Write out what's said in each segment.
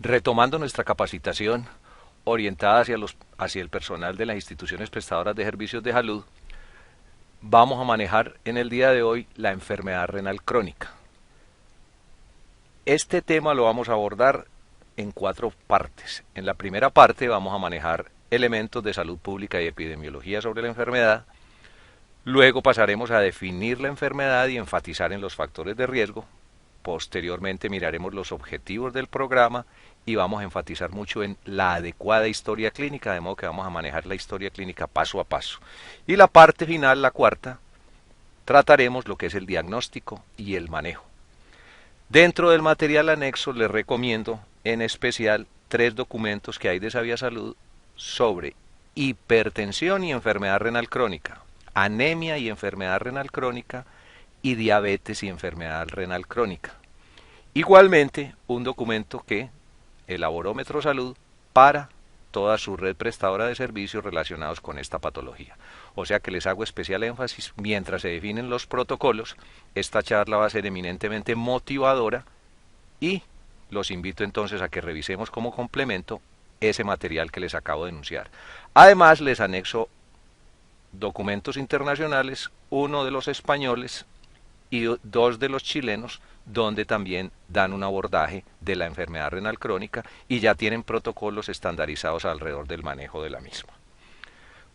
Retomando nuestra capacitación orientada hacia el personal de las instituciones prestadoras de servicios de salud, vamos a manejar en el día de hoy la enfermedad renal crónica. Este tema lo vamos a abordar en 4 partes. En la primera parte vamos a manejar elementos de salud pública y epidemiología sobre la enfermedad. Luego pasaremos a definir la enfermedad y enfatizar en los factores de riesgo. Posteriormente miraremos los objetivos del programa y vamos a enfatizar mucho en la adecuada historia clínica, de modo que vamos a manejar la historia clínica paso a paso. Y la parte final, la cuarta, trataremos lo que es el diagnóstico y el manejo. Dentro del material anexo les recomiendo en especial 3 documentos que hay de Sabia Salud sobre hipertensión y enfermedad renal crónica, anemia y enfermedad renal crónica y diabetes y enfermedad renal crónica. Igualmente, un documento que elaboró Metrosalud para toda su red prestadora de servicios relacionados con esta patología. O sea que les hago especial énfasis mientras se definen los protocolos. Esta charla va a ser eminentemente motivadora y los invito entonces a que revisemos como complemento ese material que les acabo de enunciar. Además, les anexo documentos internacionales, uno de los españoles y 2 de los chilenos, donde también dan un abordaje de la enfermedad renal crónica y ya tienen protocolos estandarizados alrededor del manejo de la misma.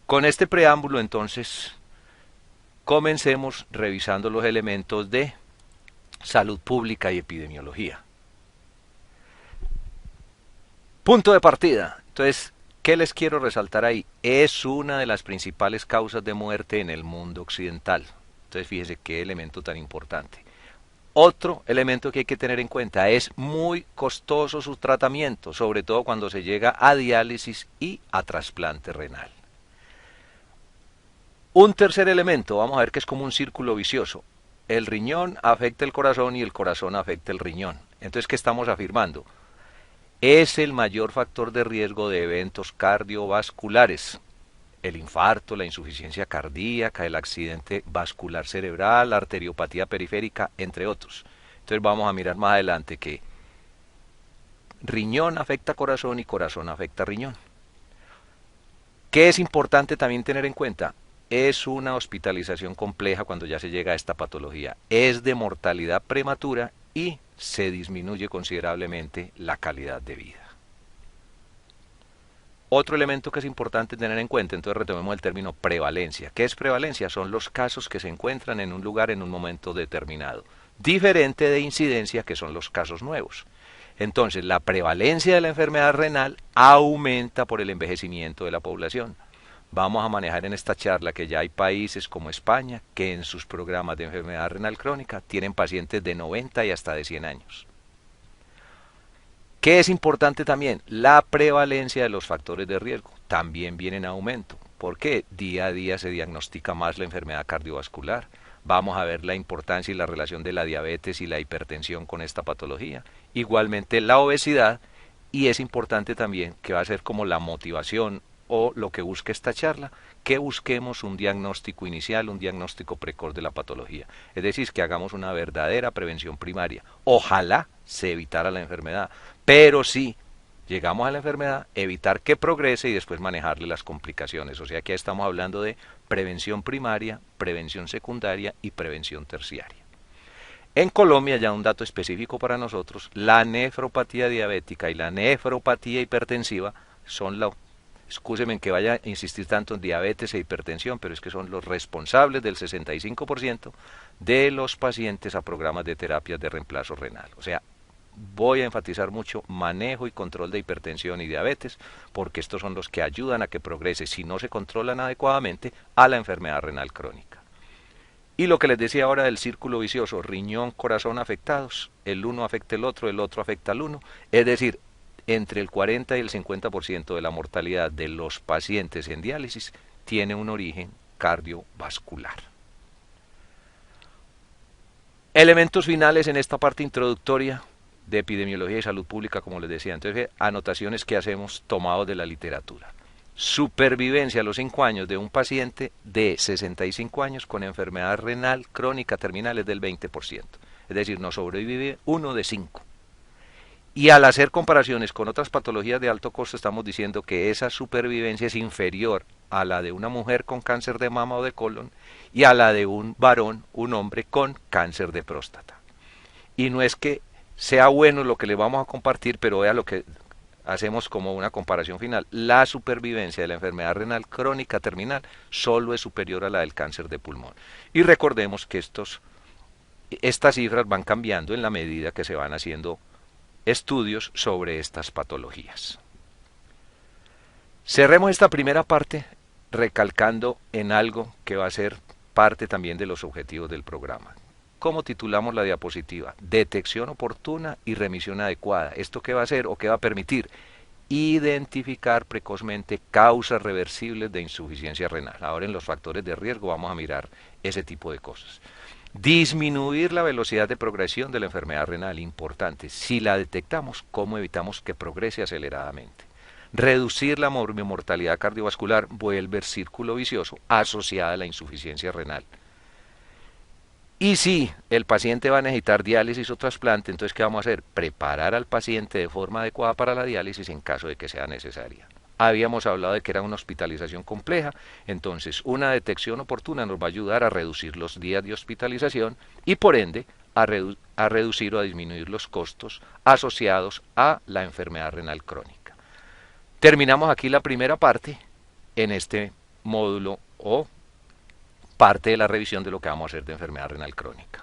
Con este preámbulo, entonces, comencemos revisando los elementos de salud pública y epidemiología. Punto de partida. Entonces, ¿qué les quiero resaltar ahí? Es una de las principales causas de muerte en el mundo occidental. Entonces, fíjese qué elemento tan importante. Otro elemento que hay que tener en cuenta, es muy costoso su tratamiento, sobre todo cuando se llega a diálisis y a trasplante renal. Un tercer elemento, vamos a ver que es como un círculo vicioso. El riñón afecta el corazón y el corazón afecta el riñón. Entonces, ¿qué estamos afirmando? Es el mayor factor de riesgo de eventos cardiovasculares. El infarto, la insuficiencia cardíaca, el accidente vascular cerebral, la arteriopatía periférica, entre otros. Entonces vamos a mirar más adelante que riñón afecta corazón y corazón afecta riñón. ¿Qué es importante también tener en cuenta? Es una hospitalización compleja cuando ya se llega a esta patología. Es de mortalidad prematura y se disminuye considerablemente la calidad de vida. Otro elemento que es importante tener en cuenta, entonces retomemos el término prevalencia. ¿Qué es prevalencia? Son los casos que se encuentran en un lugar en un momento determinado. Diferente de incidencia, que son los casos nuevos. Entonces, la prevalencia de la enfermedad renal aumenta por el envejecimiento de la población. Vamos a manejar en esta charla que ya hay países como España que en sus programas de enfermedad renal crónica tienen pacientes de 90 y hasta de 100 años. ¿Qué es importante también? La prevalencia de los factores de riesgo también viene en aumento. ¿Por qué? Día a día se diagnostica más la enfermedad cardiovascular. Vamos a ver la importancia y la relación de la diabetes y la hipertensión con esta patología. Igualmente la obesidad, y es importante también que va a ser como la motivación o lo que busque esta charla, que busquemos un diagnóstico inicial, un diagnóstico precoz de la patología. Es decir, que hagamos una verdadera prevención primaria. Ojalá se evitara la enfermedad, pero si llegamos a la enfermedad, evitar que progrese y después manejarle las complicaciones. O sea que estamos hablando de prevención primaria, prevención secundaria y prevención terciaria. En Colombia, ya un dato específico para nosotros, la nefropatía diabética y la nefropatía hipertensiva son la... Excúseme en que vaya a insistir tanto en diabetes e hipertensión, pero es que son los responsables del 65% de los pacientes a programas de terapias de reemplazo renal. O sea, voy a enfatizar mucho manejo y control de hipertensión y diabetes, porque estos son los que ayudan a que progrese, si no se controlan adecuadamente, a la enfermedad renal crónica. Y lo que les decía ahora del círculo vicioso, riñón, corazón afectados, el uno afecta el otro afecta al uno, es decir, entre el 40 y el 50% de la mortalidad de los pacientes en diálisis tiene un origen cardiovascular. Elementos finales en esta parte introductoria de epidemiología y salud pública, como les decía. Entonces, anotaciones que hacemos tomados de la literatura. Supervivencia a los 5 años de un paciente de 65 años con enfermedad renal crónica terminal es del 20%. Es decir, no sobrevive 1 de 5. Y al hacer comparaciones con otras patologías de alto costo, estamos diciendo que esa supervivencia es inferior a la de una mujer con cáncer de mama o de colon y a la de un varón, un hombre con cáncer de próstata. Y no es que sea bueno lo que le vamos a compartir, pero vea lo que hacemos como una comparación final. La supervivencia de la enfermedad renal crónica terminal solo es superior a la del cáncer de pulmón. Y recordemos que estas cifras van cambiando en la medida que se van haciendo estudios sobre estas patologías. Cerremos esta primera parte recalcando en algo que va a ser parte también de los objetivos del programa. ¿Cómo titulamos la diapositiva? Detección oportuna y remisión adecuada. ¿Esto qué va a hacer o qué va a permitir? Identificar precozmente causas reversibles de insuficiencia renal. Ahora en los factores de riesgo vamos a mirar ese tipo de cosas. Disminuir la velocidad de progresión de la enfermedad renal, importante. Si la detectamos, ¿cómo evitamos que progrese aceleradamente? Reducir la mortalidad cardiovascular, vuelve el círculo vicioso asociada a la insuficiencia renal. Y si el paciente va a necesitar diálisis o trasplante, entonces ¿qué vamos a hacer? Preparar al paciente de forma adecuada para la diálisis en caso de que sea necesaria. Habíamos hablado de que era una hospitalización compleja, entonces una detección oportuna nos va a ayudar a reducir los días de hospitalización y por ende a reducir o a disminuir los costos asociados a la enfermedad renal crónica. Terminamos aquí la primera parte en este módulo o parte de la revisión de lo que vamos a hacer de enfermedad renal crónica.